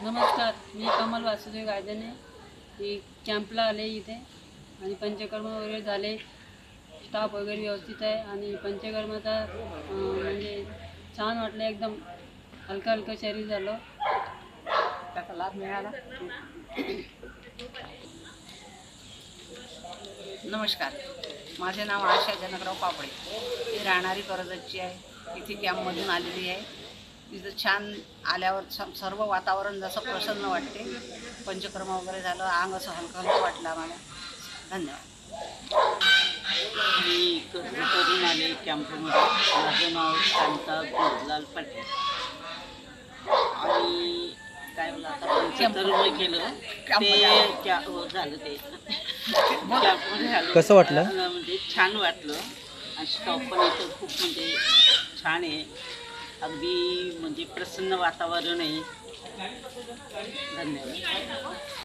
नमस्कार, मी कमल वासुदेव गायधने. मी कॅम्पला आले इथे आणि पंचकर्म वगैरे झाले. स्टाफ वगैरे व्यवस्थित आहे आणि पंचकर्माचा म्हणजे छान वाटलं. एकदम हलकं हलकं शरीर झालं. त्याचा लाभ मिळाला. नमस्कार, माझे नाव आशा जनकराव पापडे. मी राहणारी कर्जतची आहे. इथे कॅम्पमधून आलेली आहे. तिथं छान आल्यावर सर्व वातावरण जसं प्रसन्न वाटते. पंचकर्म वगैरे झालं, अंग असं हलकं हलकं वाटलं आम्हाला. धन्यवाद. मी कर्जतवरून आले कॅम्पमध्ये. माझं नाव शांता गुरुलाल पाटील. आणि काय बोला आता पंचकर्म केलं ते झालं ते कॅम्पमध्ये झालं. कसं वाटलं? म्हणजे छान वाटलं. आणि स्टॉप पण इथं खूप म्हणजे छान आहे. अगदी म्हणजे प्रसन्न वातावरण आहे. धन्यवाद.